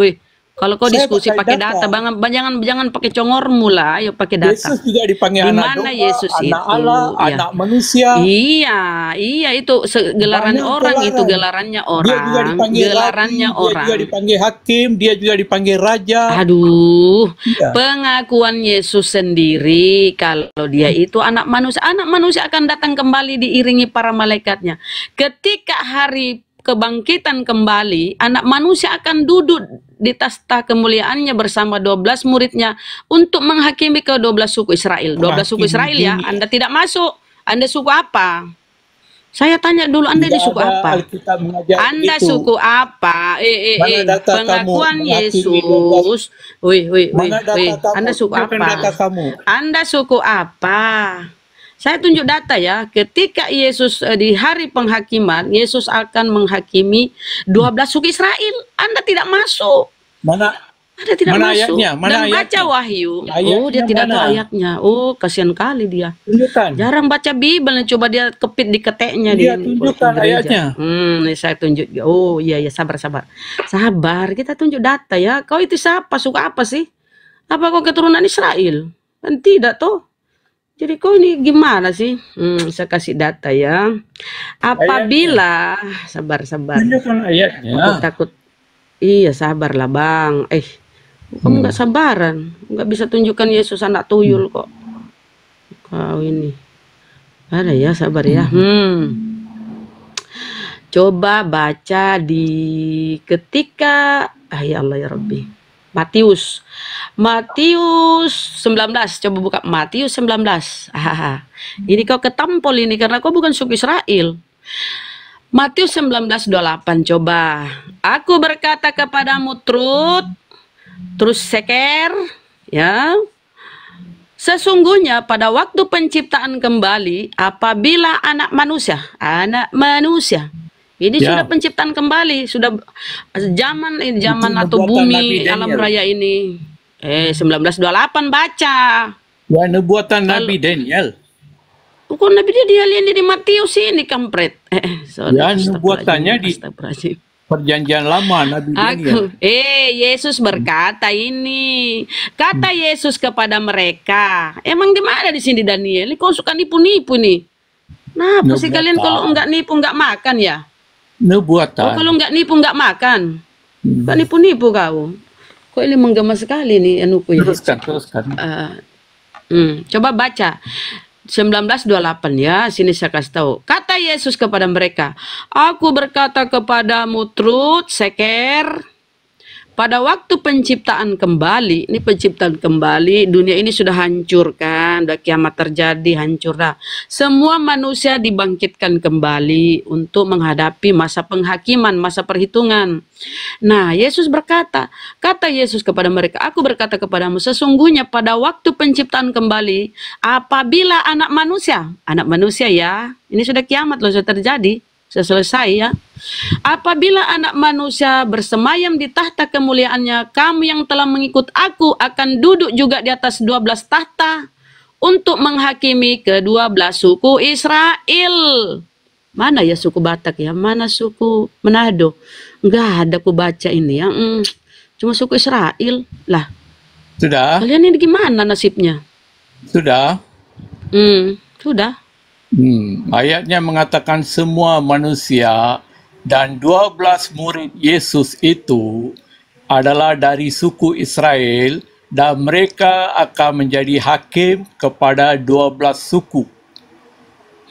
Kalau kau diskusi pakai data, jangan pakai congormu lah, ayo pakai data. Yesus juga dipanggil anak domba, Yesus anak itu? Allah, anak manusia. Iya itu gelaran orang, itu gelarannya orang. Dia juga dipanggil gelarannya rabi, orang. Dia juga dipanggil hakim, dia juga dipanggil raja. Aduh, pengakuan Yesus sendiri kalau dia itu anak manusia akan datang kembali diiringi para malaikatnya. Ketika hari kebangkitan kembali, anak manusia akan duduk di tahta kemuliaannya bersama 12 muridnya untuk menghakimi ke 12 suku Israel. 12 suku Israel ya, Anda tidak masuk. Anda suku apa? Saya tanya dulu, Anda di suku apa? Anda suku apa? Pengakuan Yesus. Anda suku apa? Anda suku apa? Saya tunjuk data ya, ketika Yesus di hari penghakiman, Yesus akan menghakimi 12 suku Israel. Anda tidak masuk. Anda tidak mana masuk. Ayatnya? Mana Dan baca ayatnya? Wahyu. Ayatnya Dia tidak tahu mana? ayatnya. Kasihan kali dia. Tunjukkan. Jarang baca Bibel, coba dia kepit di keteknya. Dia tunjukkan ayatnya. Nih saya tunjuk. Iya, sabar. Sabar, kita tunjuk data ya. Kau itu siapa? Suka apa sih? Apa kau keturunan Israel? Kan tidak toh. Jadi kau ini gimana sih? Saya kasih data ya. Apabila sabar. Tunjukkan ayatnya. Aku takut. Iya, sabarlah Bang. Kamu nggak sabaran, nggak bisa tunjukkan Yesus anak tuyul kok. Kau ini ada ya, sabar ya. Coba baca di ketika ya Allah ya Rabbi. Matius 19, coba buka Matius 19. Ini kau ketampol ini karena kau bukan suku Israel. Matius 19:28, coba. Aku berkata kepadamu terus seker ya. Sesungguhnya pada waktu penciptaan kembali, apabila anak manusia ini sudah penciptaan kembali, sudah zaman atau bumi alam raya ini. 19:28 baca. Ya, nubuatan Nabi Daniel. Kok Nabi dia lihat di Matius ini kampret. Nubuatannya di Perjanjian Lama Nabi Daniel. Yesus berkata ini. Kata Yesus kepada mereka. Emang di mana di sini Daniel? Kau suka nipu-nipu nih. Nah, pasti kalian kalau enggak nipu enggak makan ya? Nubuatan. Kalau enggak nipu enggak makan. Enggak nipu-nipu kau. Kok ini menggema sekali nih anuku ya. Teruskan. Coba baca 19:28 ya, sini saya kasih tahu. Kata Yesus kepada mereka, aku berkata kepadamu Trut, Seker, pada waktu penciptaan kembali, ini penciptaan kembali, dunia ini sudah hancur kan, udah kiamat terjadi, hancur dah. Semua manusia dibangkitkan kembali untuk menghadapi masa penghakiman, masa perhitungan. Nah, Yesus berkata, kata Yesus kepada mereka, aku berkata kepadamu, sesungguhnya pada waktu penciptaan kembali, apabila anak manusia ya, ini sudah kiamat loh, sudah terjadi, sudah selesai ya. Apabila anak manusia bersemayam di tahta kemuliaannya, kamu yang telah mengikut aku akan duduk juga di atas 12 tahta untuk menghakimi ke-12 suku Israel. Mana ya suku Batak ya? Mana suku Manado? Enggak ada aku baca ini ya. Cuma suku Israel. Lah. Sudah. Kalian ini gimana nasibnya? Sudah. Sudah. Ayatnya mengatakan semua manusia dan 12 murid Yesus itu adalah dari suku Israel dan mereka akan menjadi hakim kepada 12 suku.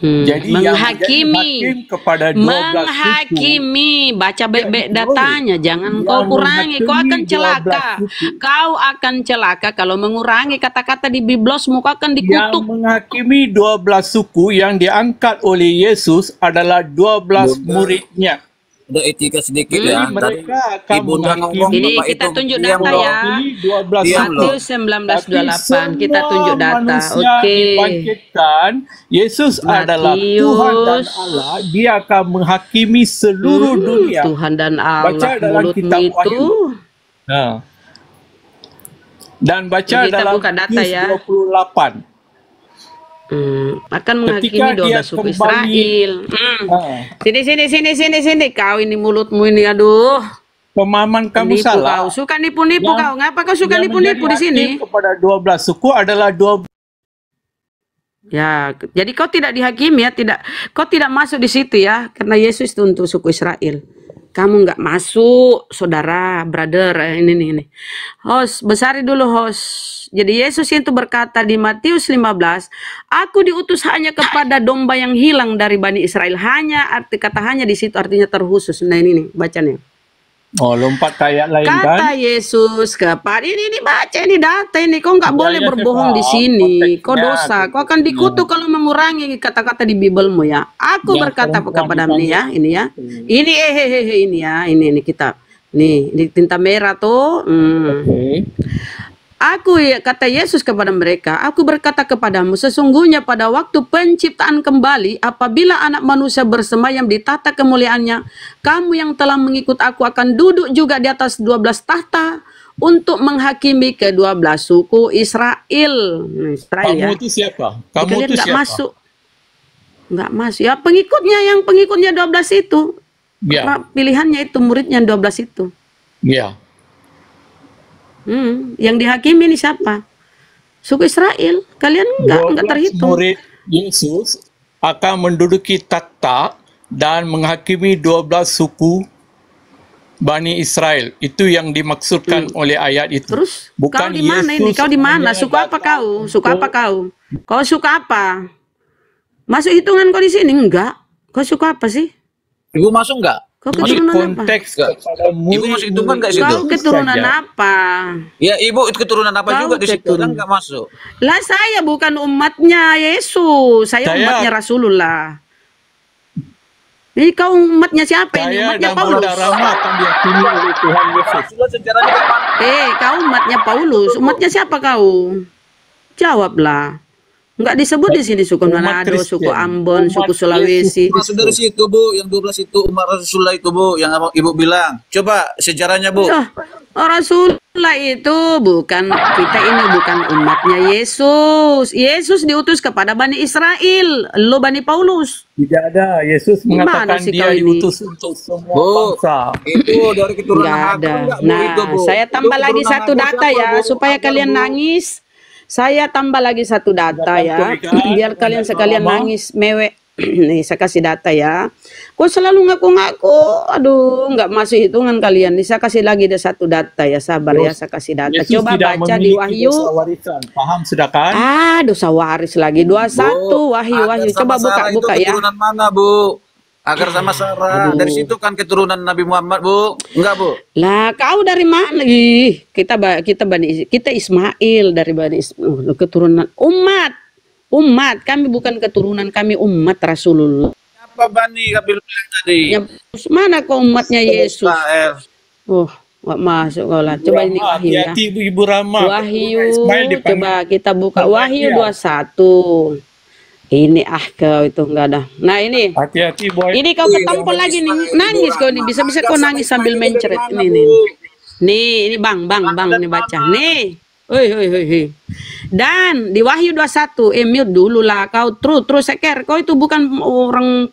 Jadi menghakimi, yang kepada 12 menghakimi, baca baik-baik datanya, jangan kau kurangi, kau akan celaka. Kau akan celaka kalau mengurangi kata-kata di Biblosmu, kau akan dikutuk. Yang menghakimi 12 suku yang diangkat oleh Yesus adalah 12 muridnya. Ada etika sedikit ya. Mereka akan menghakimi. Ini kita tunjuk data ya. Matius 19:28 kita tunjuk data. Oke. Dibangkitkan, Yesus adalah Tuhan dan Allah. Dia akan menghakimi seluruh dunia. Tuhan dan Allah. Baca dalam kitab Wahyu. Dan baca dalam Matius 28. Akan menghakimi 12 suku Israel. Sini. Kau ini mulutmu ini, aduh. Pemahaman kamu nipu salah. Kau suka nipu-nipu kau. Ngapa kau suka nipu-nipu di sini? Kepada 12 suku adalah 12. Ya, jadi kau tidak dihakimi ya, kau tidak masuk di situ ya, karena Yesus itu untuk suku Israel. Kamu nggak masuk, saudara, brother, ini. Host, besari dulu host. Jadi Yesus itu berkata di Matius 15, aku diutus hanya kepada domba yang hilang dari Bani Israel. Kata hanya di situ artinya terkhusus. Nah ini nih, bacanya. Oh, lompat ke ayat lain kan? Kata Yesus kepada ini baca ini data ini, kau nggak boleh berbohong di sini, kau dosa, kau akan dikutuk kalau mengurangi kata-kata di Bibelmu ya. Aku berkata kepadamu ya, ini ya, ini ya, ini kitab, nih di tinta merah tuh. Aku ya, kata Yesus kepada mereka, aku berkata kepadamu, sesungguhnya pada waktu penciptaan kembali, apabila anak manusia bersemayam di tahta kemuliaannya, kamu yang telah mengikut aku akan duduk juga di atas 12 tahta untuk menghakimi ke-12 suku Israel. Kamu itu siapa? Kamu itu siapa? Masuk. Nggak masuk. Ya pengikutnya 12 itu. Ya. Pilihannya itu, muridnya 12 itu. Ya. Yang dihakimi ini siapa? Suku Israel. Kalian enggak terhitung. Murid Yesus akan menduduki takhta dan menghakimi 12 suku Bani Israel. Itu yang dimaksudkan oleh ayat itu. Terus bukan kau di mana ini? Kau di mana? Suku apa kau? Suku apa kau? Kau suka apa? Masuk hitungan kau di sini? Enggak. Kau suka apa sih? Ibu masuk enggak? Kau keturunan apa? Ibu masuk hitungan enggak situ? Kau keturunan apa? Ya, ibu keturunan apa juga di situ? Kan enggak masuk. Lah saya bukan umatnya Yesus. Saya umatnya Rasulullah. Ini kau umatnya siapa ini? Umatnya Paulus. Akan diyakini oleh Tuhan Yesus. Kau umatnya Paulus. Umatnya siapa kau? Jawablah. Enggak disebut di sini suku Manado, suku Ambon, suku Sulawesi. Masuk dari situ, Bu. Yang 12 itu umat Rasulullah itu, Bu, yang Ibu bilang. Coba sejarahnya, Bu. Rasulullah itu bukan, kita ini bukan umatnya Yesus. Yesus diutus kepada Bani Israel. Lo Bani Paulus. Tidak ada. Yesus mengatakan dia diutus untuk semua bangsa. Itu dari keturunan ada. Nah, saya tambah lagi satu data ya, supaya kalian nangis. Saya tambah lagi satu data ya, biar kalian sekalian nangis mewek. Nih saya kasih data ya. Kok selalu ngaku-ngaku, aduh nggak masuk hitungan kalian. Nih saya kasih lagi ada satu data ya, sabar ya, saya kasih data. Yesus Coba tidak baca di Wahyu. dosa warisan. Paham sudah kan? Dosa waris lagi 21 Wahyu. Coba buka ya. Keturunan mana, Bu? Agar sama Sarah. Dari situ kan keturunan Nabi Muhammad, Bu. Enggak, Bu? Lah, kau dari mana? Kita Ismail dari Bani Ismail, keturunan umat. Kami bukan keturunan, kami umat Rasulullah. Apa Bani Kabil tadi? Mana kau umatnya Yesus? Israel. Nggak masuk kau lah. Coba ini Wahyu ya. Hati-hati Ibu Rama. Wahyu, coba kita buka Wahyu 21. Ini kau itu enggak ada. Nah ini. Hati-hati boy. Ini kau ketampol lagi nih. Nangis kau nih. Bisa-bisa kau nangis sambil mencret. Ini bang nih baca. Nih. Hoi. Dan di Wahyu 21, mute dulu lah kau terus seker. Kau itu bukan orang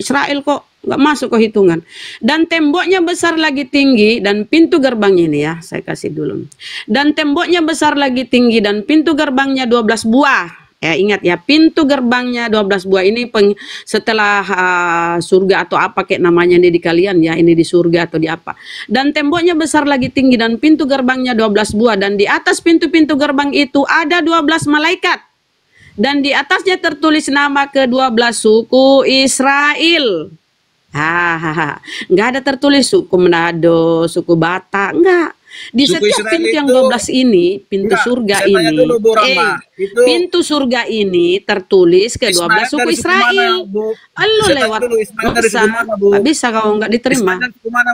Israel kok. Nggak masuk ke hitungan. Dan temboknya besar lagi tinggi dan pintu gerbangnya ini ya. Saya kasih dulu. Dan temboknya besar lagi tinggi dan pintu gerbangnya 12 buah. Ya, ingat ya, pintu gerbangnya 12 buah ini setelah surga atau apa kayak namanya ini di kalian ya, ini di surga atau di apa. Dan temboknya besar lagi tinggi dan pintu gerbangnya 12 buah dan di atas pintu-pintu gerbang itu ada 12 malaikat. Dan di atasnya tertulis nama ke-12 suku Israel. Nggak ada tertulis suku Manado, suku Batak, enggak. Di setiap pintu yang 12 ini, pintu surga ini, pintu surga ini tertulis ke-12 suku Israel. Lo lewat, bisa kau nggak diterima.